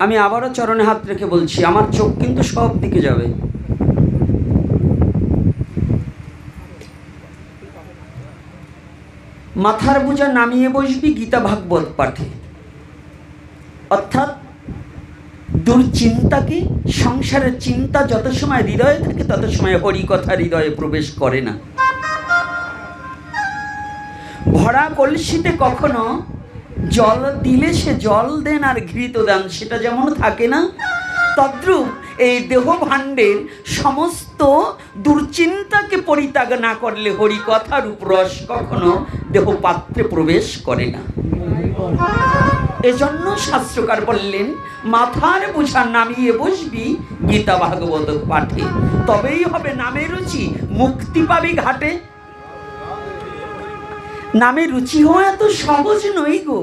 আমি আবারও চরণে হাত রেখে বলছি, আমার চোখ কিন্তু সব দিকে যাবে। মাথার বোঝা নামিয়ে বসবি গীতা ভাগবত পাঠে, অর্থাৎ দুশ্চিন্তাকে, সংসারের চিন্তা যত সময় হৃদয়ে থাকে তত সময় হরিকথা হৃদয়ে প্রবেশ করে না। ভরা কলসিতে কখনো জল দিলে সে জল দেন আর ঘৃত দেন, সেটা যেমন থাকে না, তদ্রূপ এই দেহ ভাণ্ডের সমস্ত দুশ্চিন্তাকে পরিত্যাগ না করলে হরিকথার রূপরস কখনো দেহ পাত্রে প্রবেশ করে না। এজন্য শাস্ত্রকার বললেন, মাথার বোঝা নামিয়ে বসবি গীতা ভাগবত পাঠে, তবেই হবে নামে রুচি, মুক্তি পাবি ঘাটে। নামে রুচি হওয়া এত সহজ নই গো।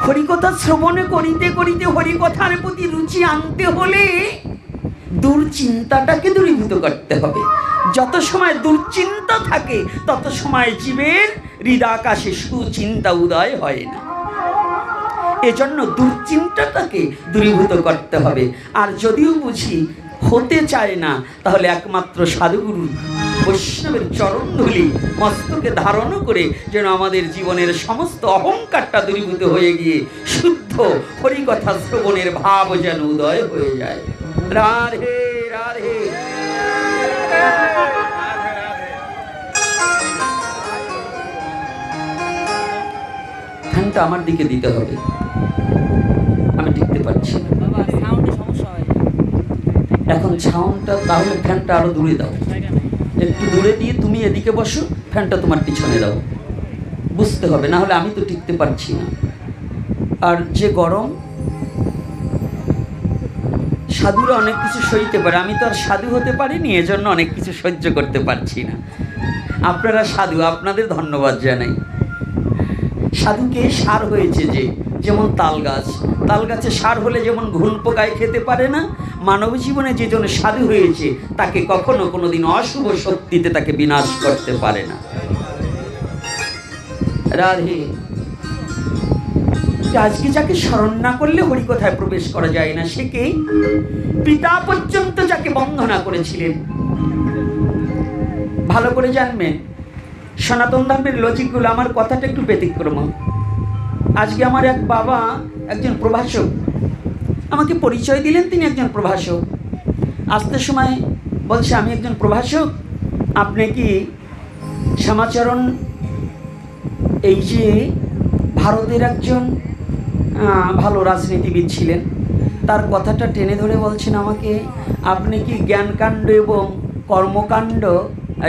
হরিকথা শ্রবণে করিতে করিতে হরিকথার প্রতি রুচি আনতে হলে দুশ্চিন্তাটাকে দূরীভূত করতে হবে। যত সময় দুশ্চিন্তা থাকে তত সময় জীবের হৃদয়াকাশে সুচিন্তা উদয় হয় না। এজন্য দুশ্চিন্তাটাকে দূরীভূত করতে হবে। আর যদিও বুঝি হতে চায় না, তাহলে একমাত্র সাধুগুরু বৈষ্ণবের চরণধূলি মস্তকে ধারণ করে যেন আমাদের জীবনের সমস্ত অহংকারটা দূরীভূত হয়ে গিয়ে শুদ্ধ হরিকথা শ্রবণের ভাব যেন উদয় হয়ে যায়। রাধে রাধে। ফ্যানটা আমার দিকে দিতে হবে, আমি টিকতে পারছি না এখন সাউন্ডটা। তাহলে ফ্যানটা আরো দূরে দাও, একটু দূরে দিয়ে তুমি এদিকে বসো, ফ্যানটা তোমার পিছনে দাও, বুঝতে হবে, না হলে আমি তো টিকতে পারছি না। আর যে গরম, সাধুরা অনেক কিছু সইতে পারে, আমি তো আর সাধু হতে পারিনি, এজন্য অনেক কিছু সহ্য করতে পারছি না। আপনারা সাধু, আপনাদের ধন্যবাদ জানাই। সাধুকে সার হয়েছে যে, যেমন তাল গাছ, তাল গাছে সার হলে যেমন ঘুন পোকায় খেতে পারে না, মানব জীবনে যে জন সাধু হয়েছে তাকে কখনো কোনোদিন অশুভ শক্তিতে তাকে বিনাশ করতে পারে না। রাধে। আজকে যাকে স্মরণ না করলে হরিকথায় প্রবেশ করা যায় না, সে কে? পিতা পর্যন্ত যাকে বন্দনা করেছিলেন। ভালো করে জানবেন, সনাতন ধর্মের লজিকগুলো, আমার কথাটা একটু ব্যতিক্রম। আজকে আমার এক বাবা একজন প্রভাষক, আমাকে পরিচয় দিলেন তিনি একজন প্রভাষক। আসতে সময় বলছে, আমি একজন প্রভাষক, আপনি কি শ্যামাচরণ, এই যে ভারতের একজন ভালো রাজনীতিবিদ ছিলেন, তার কথাটা টেনে ধরে বলছেন আমাকে, আপনি কি জ্ঞানকাণ্ড এবং কর্মকাণ্ড,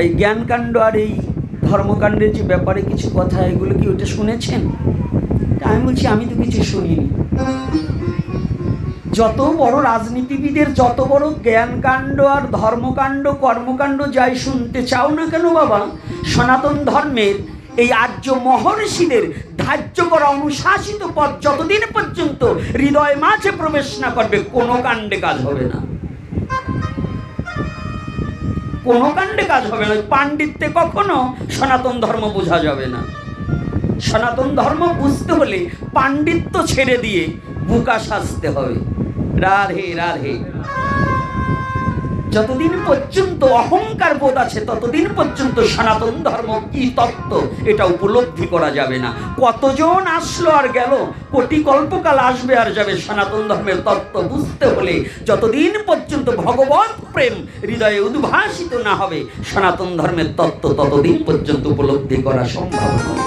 এই জ্ঞানকাণ্ড আর এই ধর্মকাণ্ডের যে ব্যাপারে কিছু কথা, এগুলো কি ওটা শুনেছেন? আমি বলছি, আমি তো কিছু শুনিনি। যত বড় রাজনীতিবিদের যত বড় জ্ঞানকাণ্ড আর ধর্মকাণ্ড কর্মকাণ্ড যাই শুনতে চাও না কেন বাবা, সনাতন ধর্মের এই আর্য মহর্ষিদের ধার্য করা অনুশাসিত পথ যতদিন পর্যন্ত হৃদয় মাঝে প্রবেশ না করবে, কোনো কাণ্ডে কাজ হবে না, কোনো কাণ্ডে কাজ হবে না। পাণ্ডিত্যে কখনো সনাতন ধর্ম বোঝা যাবে না। সনাতন ধর্ম বুঝতে হলে পাণ্ডিত্য ছেড়ে দিয়ে বুকা সাজতে হবে। রাধে রাধে। যতদিন পর্যন্ত অহংকার বোধ আছে ততদিন পর্যন্ত সনাতন ধর্ম কি তত্ত্ব এটা উপলব্ধি করা যাবে না। কতজন আসলো আর গেল, কোটি কল্পকাল আসবে আর যাবে, সনাতন ধর্মের তত্ত্ব বুঝতে হলে যতদিন পর্যন্ত ভগবত প্রেম হৃদয়ে উদ্ভাসিত না হবে, সনাতন ধর্মের তত্ত্ব ততদিন পর্যন্ত উপলব্ধি করা সম্ভব নয়।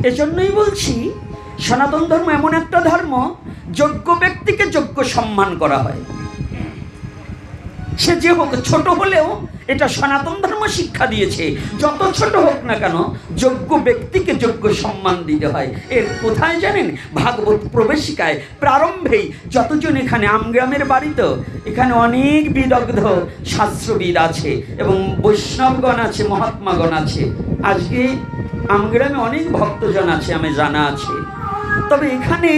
এজন্যই বলছি, সনাতন ধর্ম এমন একটা ধর্ম, যোগ্য ব্যক্তিকে যোগ্য সম্মান করা হয়। সে যে হোক, ছোট হলেও এটা সনাতন ধর্ম শিক্ষা দিয়েছে, যত ছোট হোক না কেন যোগ্য ব্যক্তিকে যোগ্য সম্মান দিতে হয়। এর কোথায় জানেন? ভাগবত প্রবেশিকায় প্রারম্ভেই যতজন এখানে, আমগ্রামের বাড়িতে এখানে অনেক বিদগ্ধ শাস্ত্রবিদ আছে এবং বৈষ্ণবগণ আছে, মহাত্মাগণ আছে। আজকে আমগ্রামে অনেক ভক্তজন আছে, আমি জানা আছে। তবে এখানে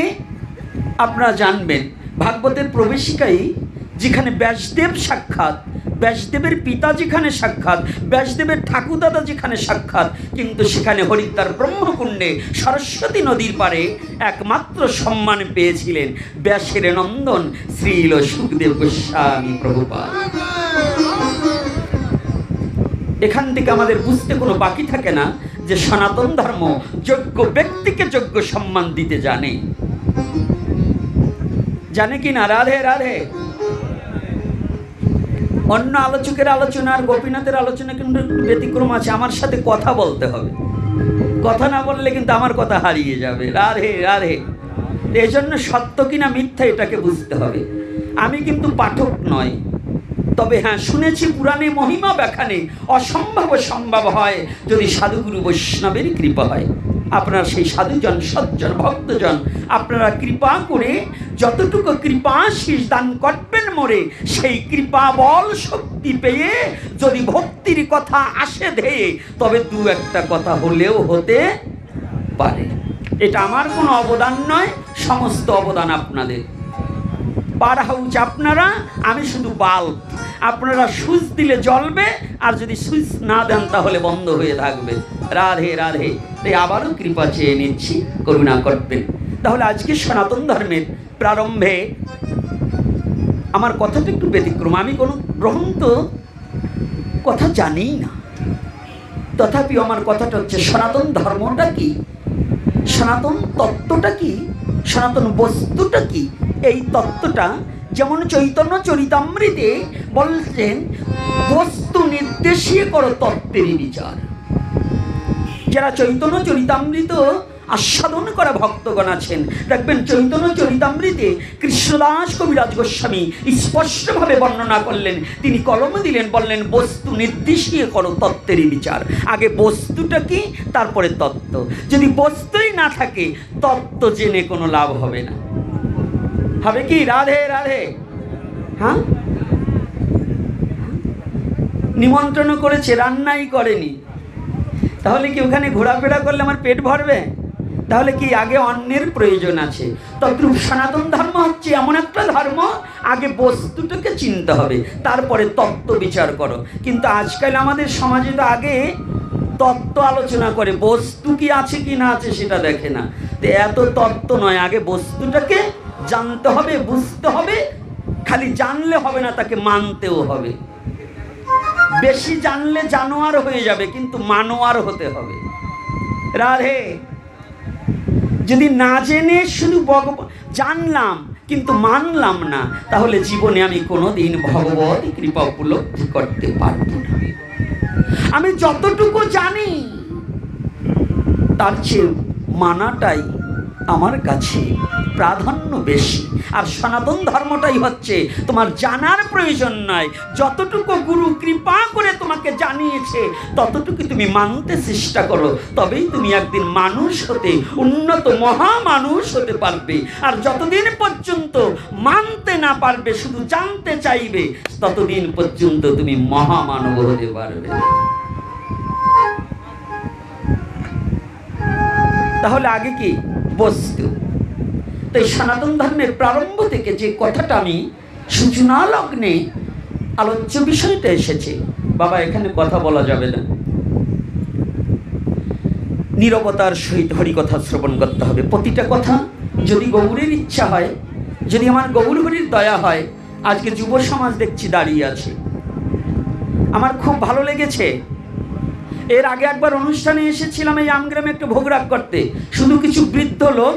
আপনারা জানবেন, ভাগবতের প্রবেশিকায় যেখানে ব্যাসদেব সাক্ষাৎ ব্যাসদেবের পিতা যেখানে সাক্ষাৎ, ব্যাসদেবের ঠাকুরদাদা যেখানে সাক্ষাৎ, কিন্তু সেখানে হরিদ্বার ব্রহ্মকুণ্ডে সরস্বতী নদীর পারে একমাত্র সম্মান পেয়েছিলেন ব্যাসের নন্দন শ্রীল সুখদেব গোস্বামী প্রভুপাদ। এখান থেকে আমাদের বুঝতে কোনো বাকি থাকে না যে সনাতন ধর্ম যোগ্য ব্যক্তিকে যোগ্য সম্মান দিতে জানে। জানে কি না? রাধে রাধে। অন্য আলোচকের আলোচনা আর গোপীনাথের আলোচনা কিন্তু ব্যতিক্রম আছে। আমার সাথে কথা বলতে হবে, কথা না বললে কিন্তু আমার কথা হারিয়ে যাবে। রাধে রাধে। এই জন্য সত্য কিনা মিথ্যা এটাকে বুঝতে হবে। আমি কিন্তু পাঠক নয়, তবে হ্যাঁ শুনেছি পুরাণে মহিমা ব্যাখ্যানে অসম্ভব সম্ভব হয় যদি সাধুগুরু বৈষ্ণবের কৃপা হয়। আপনারা সেই সাধুজন সজ্জন ভক্তজন আপনারা কৃপা করে যতটুকু কৃপাশীষ দান করবেন মোরে, সেই কৃপা বল শক্তি পেয়ে যদি ভক্তির কথা আসে ধেয়ে, তবে দু একটা কথা হলেও হতে পারে। এটা আমার কোনো অবদান নয়, সমস্ত অবদান আপনাদের। পার হাউস আপনারা, আমি শুধু বাল্ব। আপনারা সুইচ দিলে জ্বলবে, আর যদি সুইচ না দেন তাহলে বন্ধ হয়ে থাকবে। রাধে রাধে। তাই আবারও কৃপা চেয়ে নিচ্ছি, করুণা করবেন। তাহলে আজকে সনাতন ধর্মের প্রারম্ভে আমার কথাটা একটু ব্যতিক্রম। আমি কোনো গ্রন্থ কথা জানিই না, তথাপি আমার কথাটা হচ্ছে সনাতন ধর্মটা কি, সনাতন তত্ত্বটা কি, সনাতন বস্তুটা কি। এই তত্ত্বটা যেমন চৈতন্য চরিতামৃতে বলছেন, বস্তু নির্দেশিয়ে করো তত্ত্বেরই বিচার। যারা চৈতন্য চরিতামৃত আস্বাদন করা ভক্তগণ আছেন, দেখবেন চৈতন্য চরিতামৃতে কৃষ্ণদাস কবিরাজ গোস্বামী স্পষ্টভাবে বর্ণনা করলেন। তিনি কলম দিলেন, বললেন বস্তু নির্দেশিয়ে করো তত্ত্বেরই বিচার। আগে বস্তুটা কি, তারপরে তত্ত্ব। যদি বস্তুই না থাকে, তত্ত্ব জেনে কোনো লাভ হবে না। হবে কি? রাধে রাধে। হ্যাঁ, নিমন্ত্রণ করেছে, রান্নাই করেনি, তাহলে কি ওখানে ঘোরাফেরা করলে আমার পেট ভরবে? তাহলে কি আগে অন্যের প্রয়োজন আছে। তদ্রূপ সনাতন ধর্ম হচ্ছে এমন একটা ধর্ম, আগে বস্তুটাকে চিনতে হবে, তারপরে তত্ত্ব বিচার করো। কিন্তু আজকাল আমাদের সমাজে তো আগে তত্ত্ব আলোচনা করে, বস্তু কি আছে কি না আছে সেটা দেখে না। তো এত তত্ত্ব নয়, আগে বস্তুটাকে জানতে হবে, বুঝতে হবে। খালি জানলে হবে না, তাকে মানতেও হবে। বেশি জানলে জানোয়ার হয়ে যাবে, কিন্তু মানোয়ার হতে হবে। রাধে। যদি না জেনে শুধু জানলাম কিন্তু মানলাম না, তাহলে জীবনে আমি কোনোদিন ভগবত কৃপা উপলব্ধি করতে পারব না। আমি যতটুকু জানি তার চেয়ে মানাটাই আমার কাছে প্রাধান্য বেশি। আর সনাতন ধর্মটাই হচ্ছে তোমার জানার প্রয়োজন নয়, যতটুকু গুরু কৃপা করে তোমাকে জানিয়েছে ততটুকু তুমি মানতে চেষ্টা করো, তবেই তুমি একদিন মানুষ হতে, উন্নত মহামানুষ হতে পারবে। আর যতদিন পর্যন্ত মানতে না পারবে, শুধু জানতে চাইবে, ততদিন পর্যন্ত তুমি মহামানব হতে পারবে। তাহলে আগে কি? বস্তু। তাই সনাতন ধর্মের প্রারম্ভ থেকে যে কথাটা আমি সূচনা লগ্নে আলোচ্য বিষয়টা এসেছে, বাবা এখানে কথা বলা যাবে না, নীরবতার সহিত হরিকথা শ্রবণ করতে হবে। প্রতিটা কথা যদি গৌরের ইচ্ছা হয়, যদি আমার গৌর হরির দয়া হয়, আজকে যুব সমাজ দেখছি দাঁড়িয়ে আছে, আমার খুব ভালো লেগেছে। এর আগে একবার অনুষ্ঠানে এসেছিলাম এই আমগ্রামে একটা ভোগ রাগ করতে, শুধু কিছু বৃদ্ধ লোক,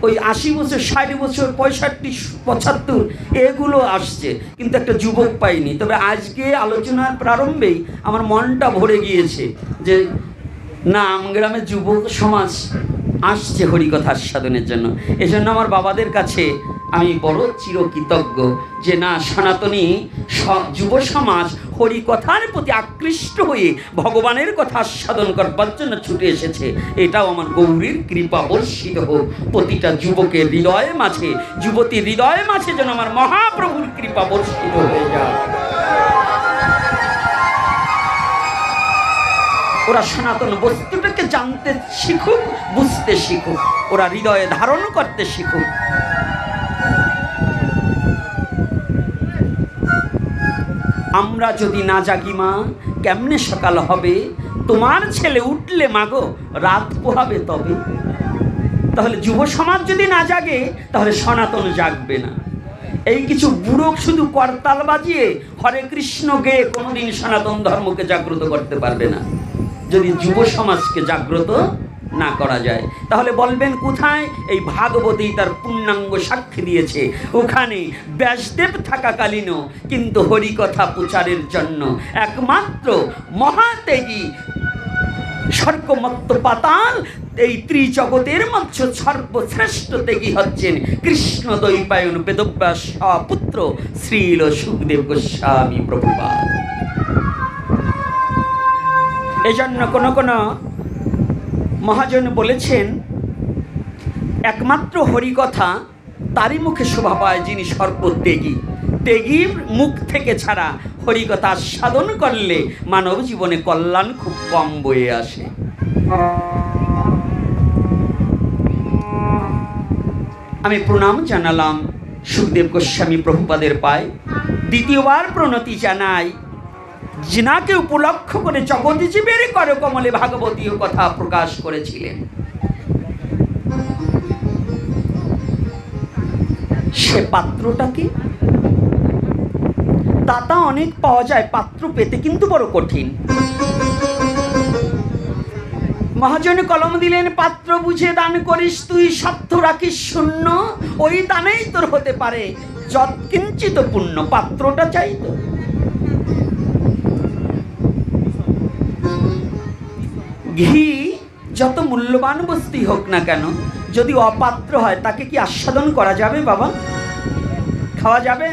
ওই 80 বছর 60 বছর 65 75 এগুলো আসছে, কিন্তু একটা যুবক পাইনি। তবে আজকে আলোচনার প্রারম্ভেই আমার মনটা ভরে গিয়েছে যে না, আমগ্রামে যুবক সমাজ আসছে হরিকথা আস্বাদনের জন্য। এজন্য আমার বাবাদের কাছে আমি বড় চিরকৃতজ্ঞ যে না, সনাতনী যুব সমাজ হরিকথার প্রতি আকৃষ্ট হয়ে ভগবানের কথা আস্বাদন করবার জন্য ছুটে এসেছে। এটাও আমার গৌরীর কৃপা বর্ষিত হোক প্রতিটা যুবকের হৃদয়ে মাঝে, যুবতীর হৃদয়ে মাঝে যেন আমার মহাপ্রভুর কৃপা বর্ষিত হয়ে যায়। ওরা সনাতন বস্তুটাকে জানতে শিখুক, বুঝতে শিখুক, ওরা হৃদয়ে ধারণ করতে শিখুক। আমরা যদি না জাগি মা, কেমনে সকাল হবে? তোমার ছেলে উঠলে মাগো রাত পোহাবে তবে। তাহলে যুব সমাজ যদি না জাগে, তাহলে সনাতন জাগবে না। এই কিছু বুড়ো শুধু করতাল বাজিয়ে হরে কৃষ্ণ গেয়ে কোনোদিন সনাতন ধর্মকে জাগ্রত করতে পারবে না, যদি যুব সমাজকে জাগ্রত না করা যায়। তাহলে বলবেন কোথায়? এই ভাগবতী তার পূর্ণাঙ্গ সাক্ষী দিয়েছে। ওখানে ব্যাসদেব থাকাকালীনও কিন্তু হরিকথা প্রচারের জন্য একমাত্র মহাত্যাগী স্বর্গমত্ত পাতাল, এই ত্রিজগতের মধ্যে সর্বশ্রেষ্ঠ ত্যাগী হচ্ছেন কৃষ্ণ দ্বৈপায়ন বেদব্যাস পুত্র শ্রীল সুখদেব গোস্বামী প্রভুপাদ। এজন্য কোন কোন মহাজন বলেছেন, একমাত্র হরিকথা তারই মুখে শোভা পায় যিনি সর্বত্যাগী। ত্যাগীর মুখ থেকে ছাড়া হরিকথা সাধন করলে মানব জীবনে কল্যাণ খুব কম বয়ে আসে। আমি প্রণাম জানালাম সুখদেব গোস্বামী প্রভুপাদের পায়। দ্বিতীয়বার প্রণতি জানাই যিনাকে উপলক্ষ করে জগৎজীবের করকমলে ভাগবতী কথা প্রকাশ করেছিলেন। সে পাত্রটাকে দাতা অনেক পাওয়া যায়, পাত্র পেতে কিন্তু বড় কঠিন। মহাজনে কলম দিলেন, পাত্র বুঝে দান করিস তুই, স্বার্থ রাখিস শূন্য, ওই দানেই তোর হতে পারে যৎকিঞ্চিত পুণ্য। পাত্রটা চাই তো। ঘি যত মূল্যবান বস্তুই হোক না কেন, যদি অপাত্র হয় তাকে কি আস্বাদন করা যাবে বাবা? খাওয়া যাবে?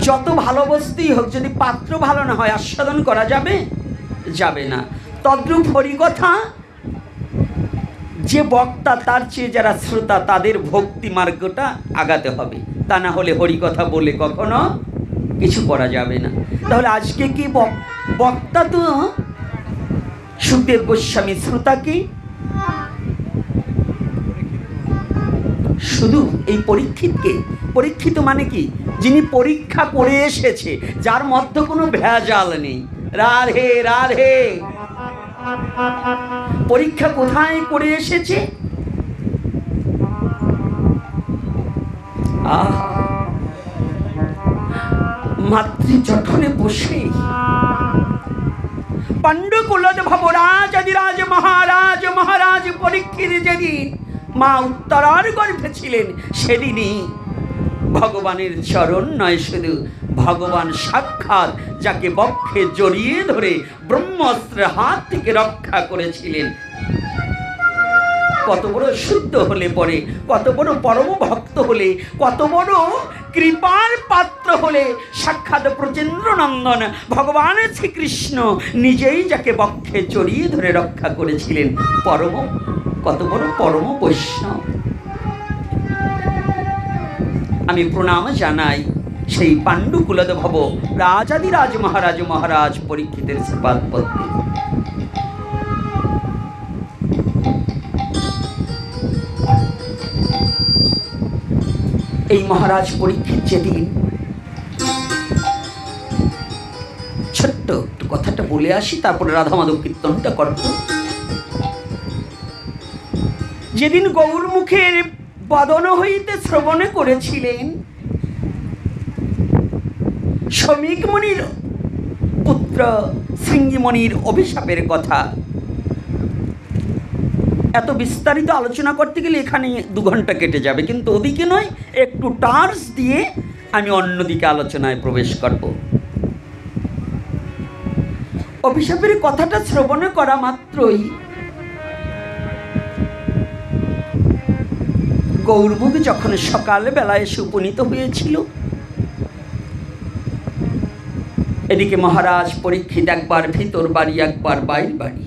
যত ভালো বস্তুই হোক, যদি পাত্র ভালো না হয় আস্বাদন করা যাবে? যাবে না। তদ্রূপ হরিকথা যে বক্তা তার চেয়ে যারা শ্রোতা তাদের ভক্তি মার্গটা আগাতে হবে, তা না হলে হরিকথা বলে কখনো কিছু করা যাবে না। তাহলে আজকে কি বক্তা তো সুখদেব গোস্বামী, শ্রোতা কি শুধু এই পরীক্ষিতকে? পরীক্ষিত মানে কি? যিনি পরীক্ষা করে এসেছে, যার মধ্যে কোনো ভেজাল নেই। রাধে রাধে। পরীক্ষা কোথায় করে এসেছে? মাতৃজঠনে বসে পাণ্ডুকুলদ ভবরাজ আদিরাজ মহারাজ মহারাজ পরীক্ষিত যেদিন মা উত্তরার গর্ভে ছিলেন, সেদিনই ভগবানের চরণ নয়, শুধু ভগবান সাক্ষাৎ যাকে বক্ষে জড়িয়ে ধরে ব্রহ্মাস্ত্রের হাত থেকে রক্ষা করেছিলেন। কত বড় শুদ্ধ হলে পরে, কত বড় পরম ভক্ত হলে, কত বড় কৃপার পাত্র হলে সাক্ষাৎ ব্রজেন্দ্র নন্দন ভগবান শ্রীকৃষ্ণ নিজেই যাকে বক্ষে জড়িয়ে ধরে রক্ষা করেছিলেন। কত বড় পরম বৈষ্ণব। আমি প্রণাম জানাই সেই পাণ্ডুকুলদ ভব রাজাদিরাজ মহারাজ মহারাজ পরীক্ষিতের শ্রীপাদ পদ্মে। এই মহারাজ পরীক্ষিত যেদিন, ছোট্ট কথাটা বলে আসি, তারপরে রাধা মাধব কীর্তনটা করত। যেদিন গৌরমুখের বদন হইতে শ্রবণ করেছিলেন শমিক মুনির পুত্র শৃঙ্গিমণির অভিশাপের কথা, এত বিস্তারিত আলোচনা করতে গেলে এখানে 2 ঘন্টা কেটে যাবে, কিন্তু ওদিকে নয়, একটু টার্চ দিয়ে আমি অন্যদিকে আলোচনায় প্রবেশ করব। অভিশাপের কথাটা শ্রবণ করা মাত্রই গৌরমুখ যখন সকালবেলা এসে উপনীত হয়েছিল, এদিকে মহারাজ পরীক্ষিত একবার ভিতর বাড়ি একবার বাইর বাড়ি।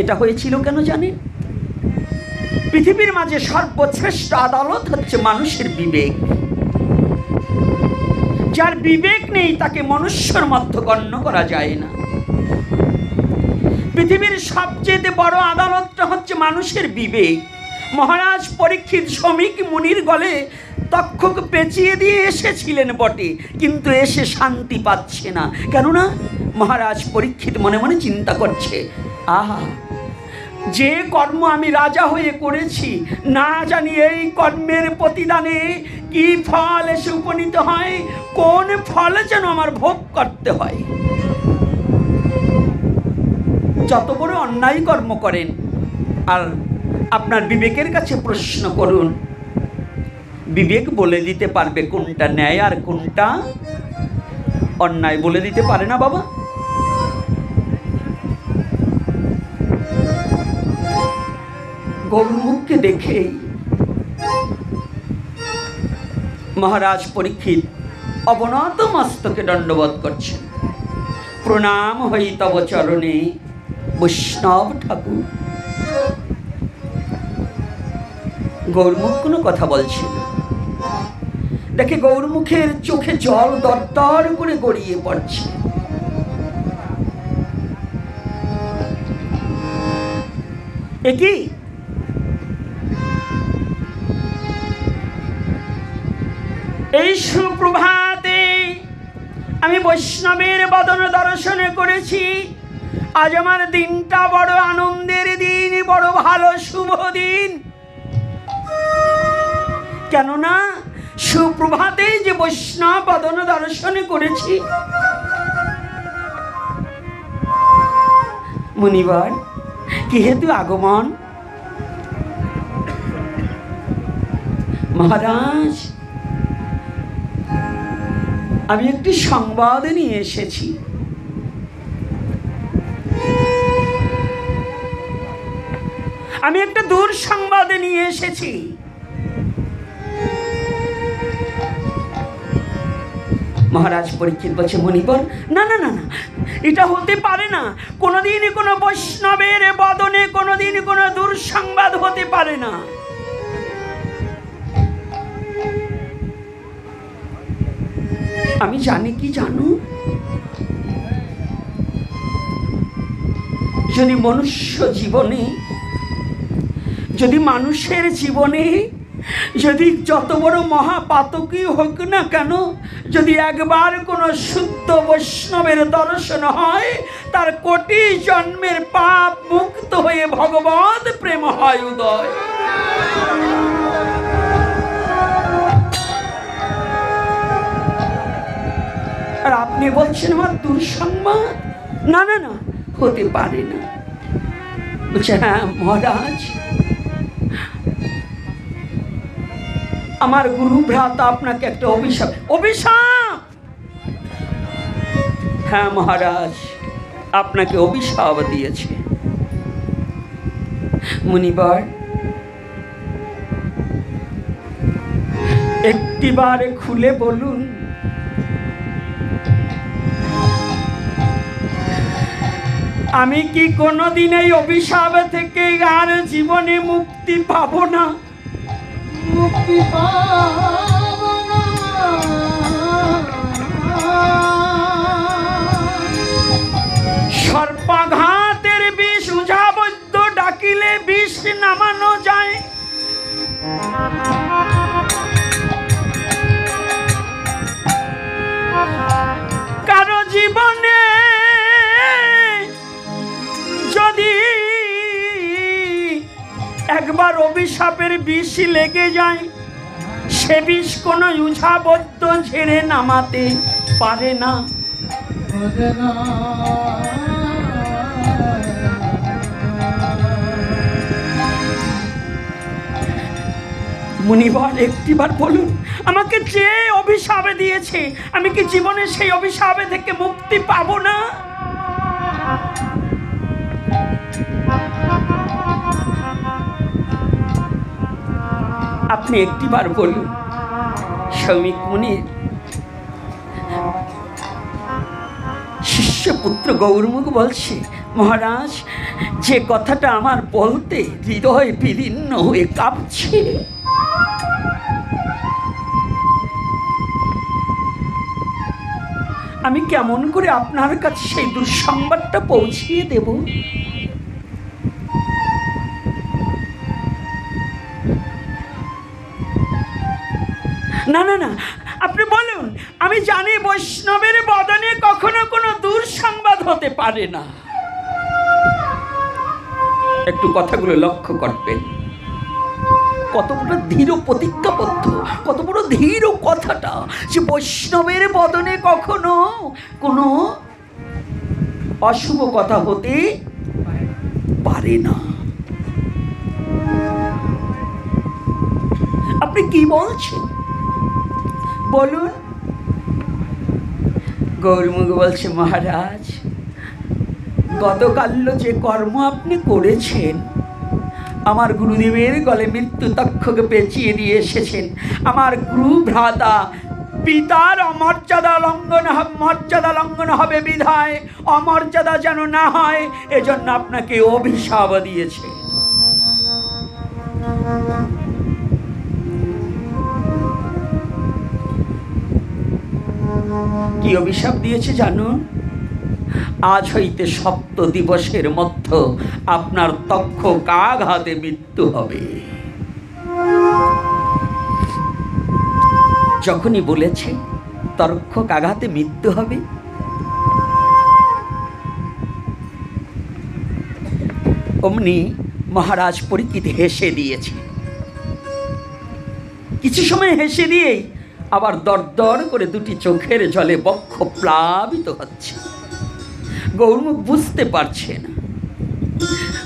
এটা হয়েছিল কেন জানেন? পৃথিবীর মাঝে সর্বশ্রেষ্ঠ আদালত হচ্ছে মানুষের বিবেক। যার বিবেক নেই তাকে মনুষ্যর মধ্যে গণ্য করা যায় না। পৃথিবীর সবচেয়ে বড় আদালতটা হচ্ছে মানুষের বিবেক। মহারাজ পরীক্ষিত শমিক মুনির গলে তক্ষক পেঁচিয়ে দিয়ে এসেছিলেন বটে, কিন্তু এসে শান্তি পাচ্ছে না। কেননা মহারাজ পরীক্ষিত মনে মনে চিন্তা করছে, আহা, যে কর্ম আমি রাজা হয়ে করেছি, না জানি এই কর্মের প্রতিদানে কি ফল এসে উপনীত হয়, কোন ফল যেন আমার ভোগ করতে হয়। যত বড় অন্যায় কর্ম করেন, আর আপনার বিবেকের কাছে প্রশ্ন করুন, বিবেক বলে দিতে পারবে কোনটা ন্যায় আর কোনটা অন্যায়? বলে দিতে পারে না বাবা। গৌরমুখকে দেখেই মহারাজ পরীক্ষিত অবনত মস্তকে দণ্ডবোধ করছেন। প্রণাম হই তব চরণে বৈষ্ণব ঠাকুর। গৌরমুখ কোনো কথা বলছিল। দেখে গৌরমুখের চোখে জল দরদর করে গড়িয়ে পড়ছে। একি এই সুপ্রভাতে আমি বৈষ্ণবের বদন দর্শন করেছি। আজ আমার দিনটা বড় আনন্দের দিন, বড় ভালো শুভ দিন। কেননা সুপ্রভাতে যে বৈষ্ণব বদন দর্শন করেছি। মুনিবার, কি হেতু আগমন? মহারাজ, আমি একটি সংবাদ নিয়ে এসেছি। আমি একটা দূর সংবাদ নিয়ে এসেছি। মহারাজ পরীক্ষিত বলছে, মুনিবর, না না না না, এটা হতে পারে না। কোনোদিন কোনো বৈষ্ণবের বদনে কোনোদিন কোনো দূর সংবাদ হতে পারে না। আমি জানি কি জানো, যদি মনুষ্য জীবনে, যদি মানুষের জীবনে, যদি যত বড় মহাপাতকই হোক না কেন, যদি একবার কোনো শুদ্ধ বৈষ্ণবের দর্শন হয়, তার কোটি জন্মের পাপ মুক্ত হয়ে ভগবৎ প্রেম হয় উদয়। আর আপনি বলছেন আমার দুঃসংবাদ? না না না, হতে পারে না। বলছে, হ্যাঁ মহারাজ, আমার গুরু ভ্রাতা আপনাকে একটা অভিশাপ। অভিশাপ? হ্যাঁ মহারাজ, আপনাকে অভিশাপ দিয়েছে। মুনিবার, একটিবার খুলে বলুন। আমি কি কোনোদিন এই অভিশাপ থেকে আর জীবনে মুক্তি পাবো না? মুক্তি পাবো না। সর্পাঘাতের বিষ উঝাবদ্ধ ডাকিলে বিষ নামানো যায়। কারো জীবনে যদি একবার অভিশাপের বিষ লেগে যায়, সে বিষ কোনো উঝাবদ্ধ ঝেড়ে নামাতে পারে না। মুনিবার, একটিবার বলুন, আমাকে যে অভিশাপে দিয়েছে, আমি কি জীবনে সেই অভিশাপে থেকে মুক্তি পাবো না? আপনি একটিবার বলুন। শ্রমিক মুনির শিষ্যপুত্র গৌরমুখ বলছে, মহারাজ, যে কথাটা আমার বলতে হৃদয় বিদীর্ণ হয়ে কাঁপছে। আমি কেমন করে আপনার কাছে সেই দুঃসংবাদটা পৌঁছিয়ে দেব? না না না, আপনি বলুন। আমি জানি বৈষ্ণবের বদনে কখনো কোনো দুঃসংবাদ হতে পারে না। একটু কথাগুলো লক্ষ্য করবেন, কত বড় ধীর প্রতিজ্ঞাবদ্ধ, কত বড় ধীর কথাটা, যে বৈষ্ণবের বদনে কখনো কোনো অশুভ কথা হতে পারে না। আপনি কি বলছেন বলুন? গৌরমুখ বলছে, মহারাজ, গতকাল যে কর্ম আপনি করেছেন, আমার গুরুদেবের গলে মৃত্যু তক্ষকে পেঁচিয়ে দিয়ে এসেছেন। আমার গুরু ভ্রাতা পিতার অমর্যাদা লঙ্ঘন হবে বিধায় অমর্যাদা যেন না হয়, এজন্য আপনাকে অভিশাপ দিয়েছে। কি অভিশাপ দিয়েছে জানুন? আজ হইতে 7 দিবসের মধ্যে আপনার তক্ষকাঘাতে মৃত্যু হবে। যখনই বলেছে তক্ষকাঘাতে মৃত্যু হবে, অমনি মহারাজ পরীক্ষিত হেসে দিয়েছে। কিছু সময় হেসে দিয়েই আবার দরদর করে দুটি চোখের জলে বক্ষ প্লাবিত হচ্ছে। গৌরমুখ বুঝতে পারছে না।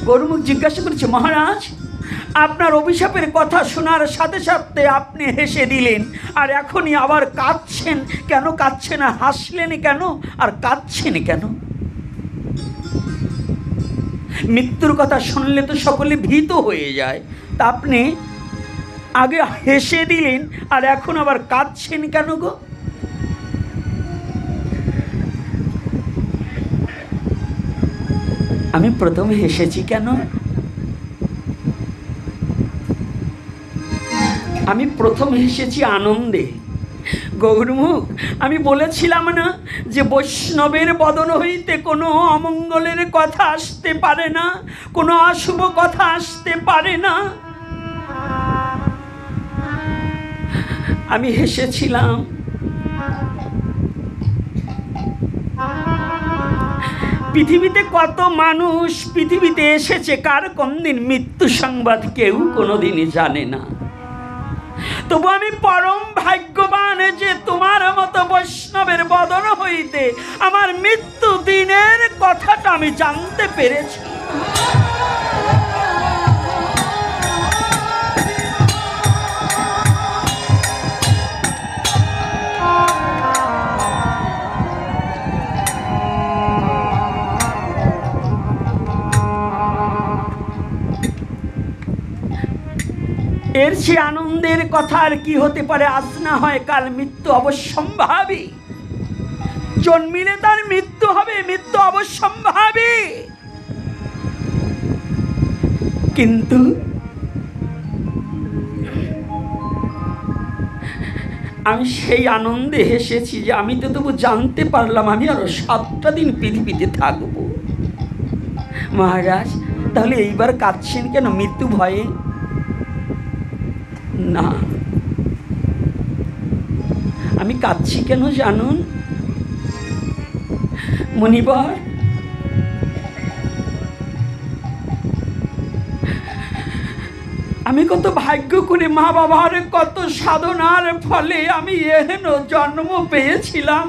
গৌরমুখ জিজ্ঞাসা করছে, মহারাজ, আপনার অভিশাপের কথা শোনার সাথে সাথে আপনি হেসে দিলেন, আর এখনই আবার কাঁদছেন কেন? কাঁদছেন না, হাসলেন কেন? আর কাঁদছেন কেন? মৃত্যুর কথা শুনলে তো সকলে ভীত হয়ে যায়, তা আপনি আগে হেসে দিলেন আর এখন আবার কাঁদছেন কেন গো? আমি প্রথমে হেসেছি কেন? আমি প্রথম হেসেছি আনন্দে। গৌরমুখ, আমি বলেছিলাম না যে বৈষ্ণবের বদন হইতে কোনো অমঙ্গলের কথা আসতে পারে না, কোনো অশুভ কথা আসতে পারে না। আমি হেসেছিলাম। পৃথিবীতে কত মানুষ পৃথিবীতে এসেছে, কার কোনদিন মৃত্যু সংবাদ কেউ কোনোদিনই জানে না। তবু আমি পরম ভাগ্যবান যে তোমার মতো বৈষ্ণবের বদন হইতে আমার মৃত্যু দিনের কথাটা আমি জানতে পেরেছি। এর চেয়ে আনন্দের কথা আর কি হতে পারে? আজ না হয় কাল মৃত্যু অবশ্যম্ভাবী। জন্মিলে তার মৃত্যু হবে, মৃত্যু অবশ্যম্ভাবী। কিন্তু আমি সেই আনন্দে হেসেছি যে আমি তো তবু জানতে পারলাম আমি আরো 7টা দিন পৃথিবীতে থাকব। মহারাজ, তাহলে এইবার কাঁদছেন কেন? মৃত্যু ভয়ে? না, আমি কাঁদছি কেন জানুন মুনিবর? আমি কত ভাগ্য করে মা বাবার কত সাধনার ফলে আমি এহেন জন্ম পেয়েছিলাম।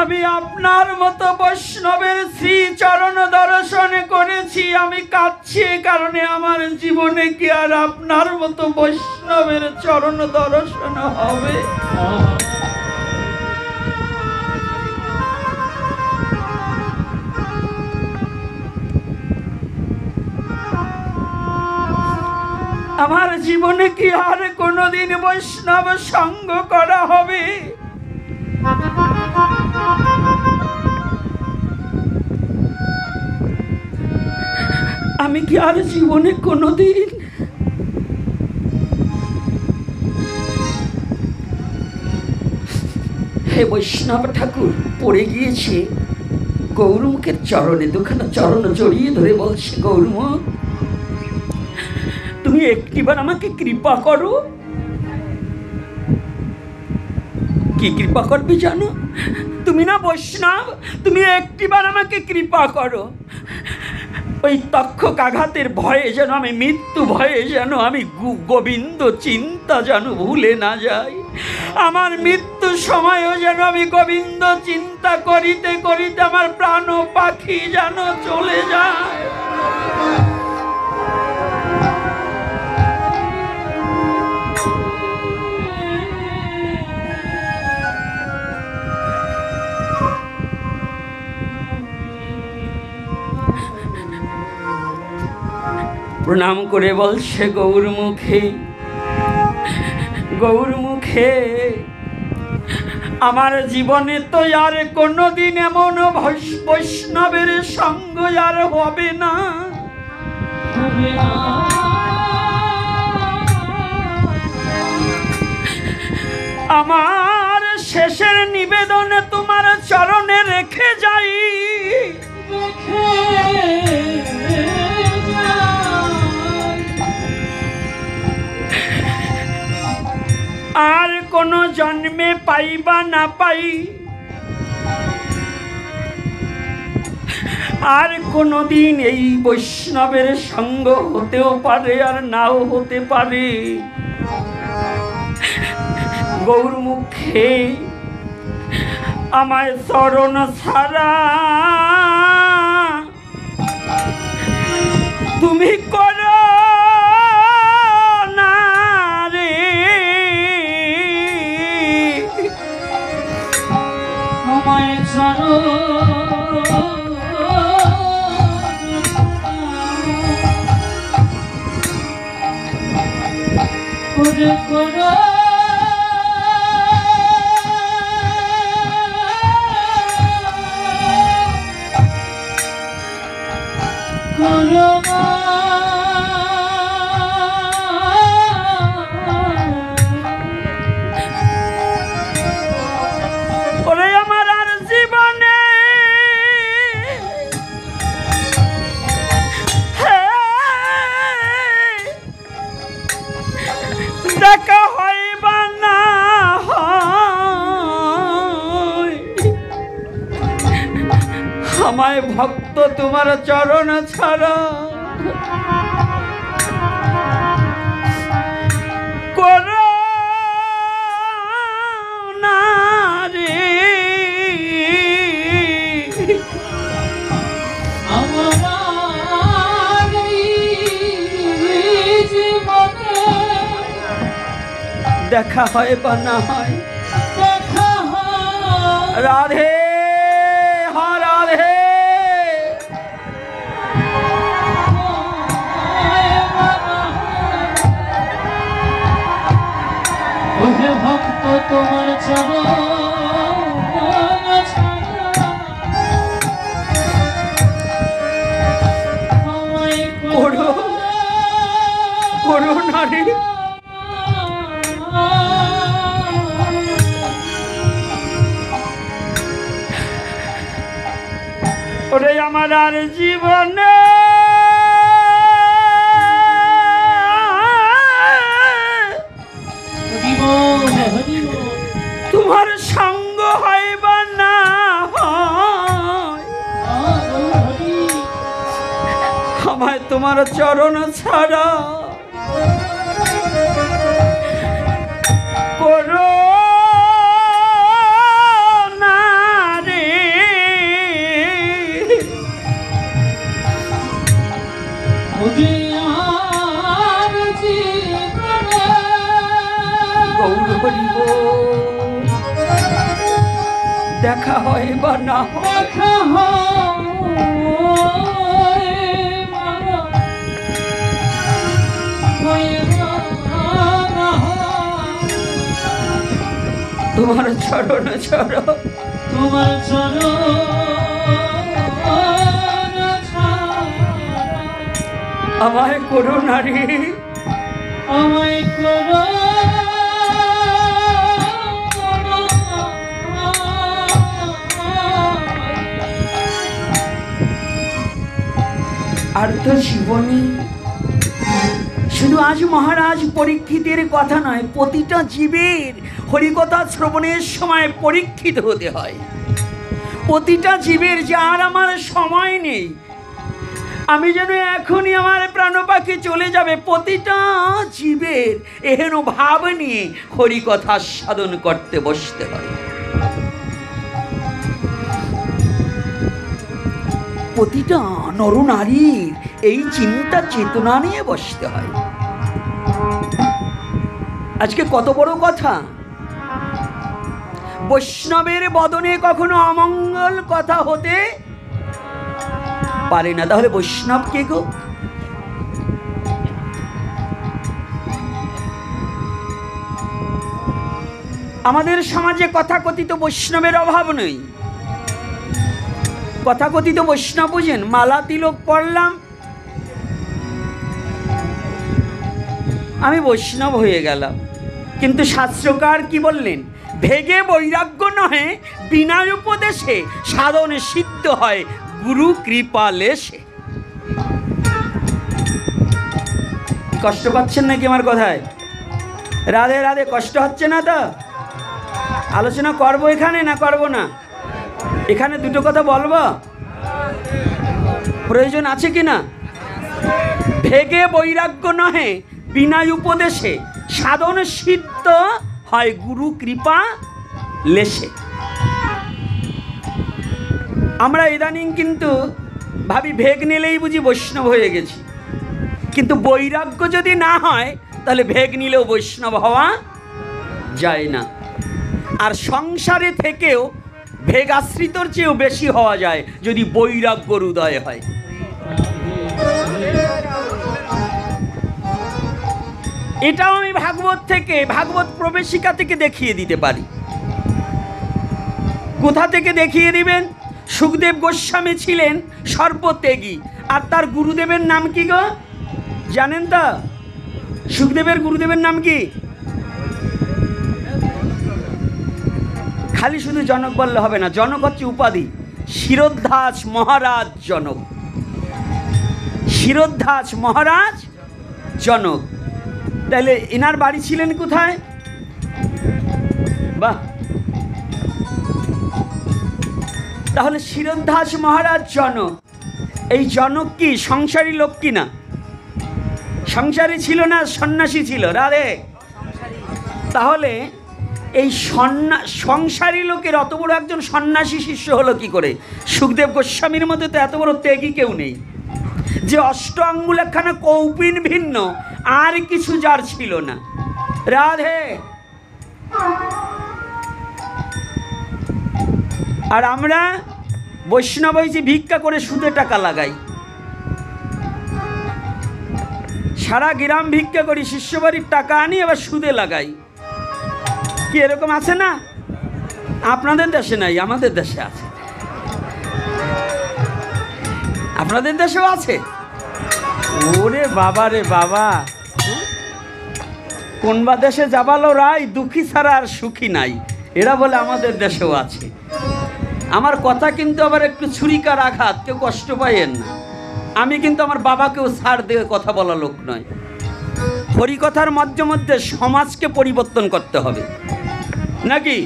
আমি আপনার মতো বৈষ্ণবের শ্রী চরণ দর্শন করেছি। আমি কাঁদছি কারণে আমার জীবনে কি আর আপনার মতো বৈষ্ণবের চরণ দর্শন হবে? আমার জীবনে কি আর কোনোদিন বৈষ্ণব সঙ্গ করা হবে? আমি কি আর জীবনে কোনোদিন হে বৈষ্ণব ঠাকুর পড়ে গিয়েছে গৌরমুখের চরণে, দুখানা চরণ জড়িয়ে ধরে বলছে, গৌরমুখ, তুমি তুমি একটিবার আমাকে কৃপা করো। কি কৃপা করবে জানো? তুমি না বৈষ্ণব, তুমি একটিবার আমাকে কৃপা করো। ওই তক্ষক আঘাতের ভয়ে যেন আমি, মৃত্যু ভয়ে যেন আমি গোবিন্দ চিন্তা যেন ভুলে না যাই। আমার মৃত্যু সময়ও যেন আমি গোবিন্দ চিন্তা করিতে করিতে আমার প্রাণ পাখি যেন চলে যায়। প্রণাম করে বলছে গৌরমুখে, গৌরমুখে আমার জীবনে তো আর কোনোদিন এমন বৈষ্ণবের সঙ্গ আর হবে না। আমার শেষের নিবেদনে তোমার চরণে রেখে যাই, আর কোন জন্মে পাই বা না পাই, আর কোনদিন এই বৈষ্ণবের সঙ্গ হতেও পারে আর নাও হতে পারে। গৌরমুখে আমায় চরণ ছাড়া তুমি করো না রে, আমায় করো দেখা হয় বা না হয়, আমায় ভক্ত তোমার চরণ ছাড়া করো না রে। দেখা হয় বা না হয়, রাধে হ্যাঁ রাধে। ভক্ত তোমার করো না রে। ওরে আমার আর জীবনে তোমার সঙ্গ হয় বা না হয়, আমায় তোমার চরণ ছাড়া করো না রে। দেখা হয় বা না তোমার চরণ ছাড়া, তোমার চরণ আমায় করো নারী, আমায় করো। আর্ধ জীবনী শুধু আজ মহারাজ পরীক্ষিতের কথা নয়, প্রতিটা জীবের হরিকথা শ্রবণের সময় পরীক্ষিত হতে হয়। প্রতিটা জীবের যে আর আমার সময় নেই, আমি যেন এখনই আমার প্রাণ পাখি চলে যাবে, প্রতিটা জীবের এহেন ভাব নিয়ে হরিকথা সাধন করতে বসতে হয়। প্রতিটা নরনারীর এই চিন্তা চেতনা নিয়ে বসতে হয়। আজকে কত বড় কথা, বৈষ্ণবের বদনে কখনো অমঙ্গল কথা হতে পারে না। তাহলে বৈষ্ণব কে গো? আমাদের সমাজে কথাকথিত বৈষ্ণবের অভাব নেই। কথাকথিত বৈষ্ণব বুঝেন, মালা তিলক পড়লাম, আমি বৈষ্ণব হয়ে গেলাম। কিন্তু শাস্ত্রকার কি বললেন? ভেগে বৈরাগ্য নহে, বিনা উপদেশে সাধনে সিদ্ধ হয় গুরু কৃপা লেশে। কষ্ট পাচ্ছেন নাকি আমার কথায়? রাধে রাধে, কষ্ট হচ্ছে না তো? আলোচনা করবো এখানে না করবো না? এখানে দুটো কথা বলবো, প্রয়োজন আছে কি না? ভেগে বৈরাগ্য নহে, বিনা উপদেশে সাধন সিদ্ধ হয় গুরু কৃপা লেশে। আমরা ইদানিং কিন্তু ভাবি ভেগ নিলেই বুঝি বৈষ্ণব হয়ে গেছি, কিন্তু বৈরাগ্য যদি না হয় তাহলে ভেগ নিলেও বৈষ্ণব হওয়া যায় না। আর সংসারে থেকেও ভেগ আশ্রিতর চেয়েও বেশি হওয়া যায় যদি বৈরাগ্যর উদয় হয়। এটাও আমি ভাগবত থেকে, ভাগবত প্রবেশিকা থেকে দেখিয়ে দিতে পারি। কোথা থেকে দেখিয়ে দিবেন? সুখদেব গোস্বামী ছিলেন সর্বত্যাগী, আর তার গুরুদেবের নাম কি গো জানেন তো? সুখদেবের গুরুদেবের নাম কি? খালি শুধু জনক বললে হবে না, জনক হচ্ছে উপাধি। শিরোদ্ধাস মহারাজ জনক, শিরোদ্ধাস মহারাজ জনক। তাহলে এনার বাড়ি ছিলেন কোথায়? বাহ, তাহলে শিরোদ্ধাস মহারাজ জনক। এই জনক কি সংসারী লোক কি না? সংসারী ছিল না সন্ন্যাসী ছিল? রাধে। তাহলে এই সংসারী লোকের অত বড় একজন সন্ন্যাসী শিষ্য হলো কি করে? সুখদেব গোস্বামীর মধ্যে তো এত বড় ত্যাগী কেউ নেই, যে অষ্ট আঙ্গুল একখানা কৌপিন ভিন্ন আর কিছু যার ছিল না। রাধে। আর আমরা বৈষ্ণব হয়েছি ভিক্ষা করে সুদে টাকা লাগাই, সারা গ্রাম ভিক্ষা করি, শিষ্যবাড়ির টাকা আনি আবার সুদে লাগাই। কি এরকম আছে না? আপনাদের দেশে নাই, আমাদের দেশে আছে। আপনাদের দেশেও আছে? ওরে বাবা রে বাবা, কোনবা দেশে যাবালো রাই, দুঃখী ছাড়া আর সুখী নাই, এরা বলে আমাদের দেশেও আছে। আমার কথা কিন্তু আবার একটু ছুরিকার আঘাত, কেউ কষ্ট পাইয়েন না। আমি কিন্তু আমার বাবাকেও ছাড় দিয়ে কথা বলা লোক নয়। হরিকথার মধ্যে মধ্যে সমাজকে পরিবর্তন করতে হবে নাকি?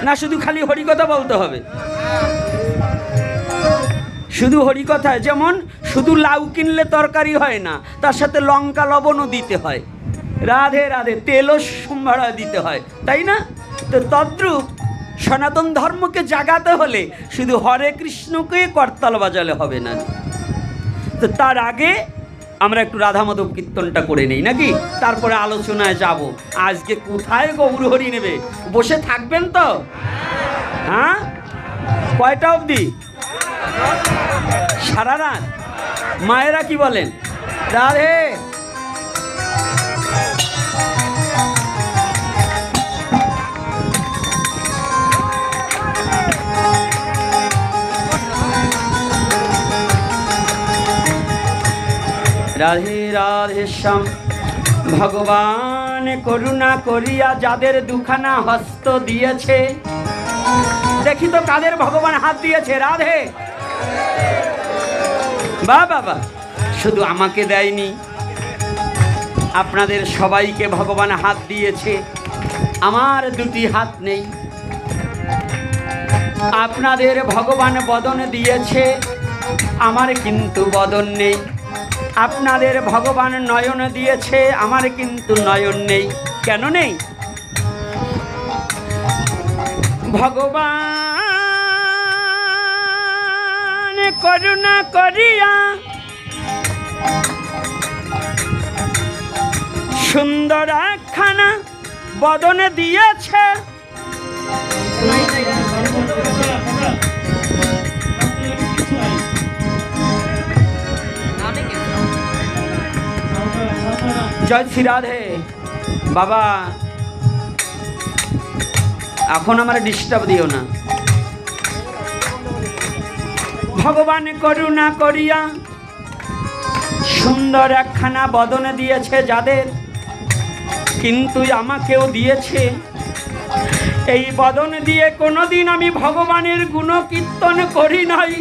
না শুধু খালি হরিকথা বলতে হবে? শুধু হরিকথায় যেমন শুধু লাউ কিনলে তরকারি হয় না, তার সাথে লঙ্কা লবণও দিতে হয়। রাধে রাধে, তেলও সম্ভাড়া দিতে হয়, তাই না? তো তদ্রূপ সনাতন ধর্মকে জাগাতে হলে শুধু হরে কৃষ্ণকে করতাল বাজালে হবে না। তো তার আগে আমরা একটু রাধা মাধব কীর্তনটা করে নেই নাকি, তারপরে আলোচনায় যাব। আজকে কোথায় গৌর হরি নেবে? বসে থাকবেন তো? হ্যাঁ, কয়টা অবধি? সারা রাত? মায়েরা কি বলেন? রাধে। রাধে রাধে শ্যাম। ভগবান করুণা করিয়া যাদের দুখানা হস্ত দিয়েছে, দেখি তো কাদের ভগবান হাত দিয়েছে। রাধে। বা বাবা, শুধু আমাকে দেয়নি, আপনাদের সবাইকে ভগবান হাত দিয়েছে, আমার দুটি হাত নেই। আপনাদের ভগবান বদন দিয়েছে, আমার কিন্তু বদন নেই। আপনাদের ভগবান নয়ন দিয়েছে, আমার কিন্তু নয়ন নেই। কেন নেই? ভগবান করুণা করিয়া সুন্দর একখানা বদন দিয়েছে, জয় শ্রী রাধে। বাবা এখন আমার ডিস্টার্ব দিও না। ভগবান করুণা করিয়া সুন্দর একখানা বদন দিয়েছে যাদের, কিন্তু আমাকেও দিয়েছে। এই বদন দিয়ে কোনোদিন আমি ভগবানের গুণ কীর্তন করি নাই,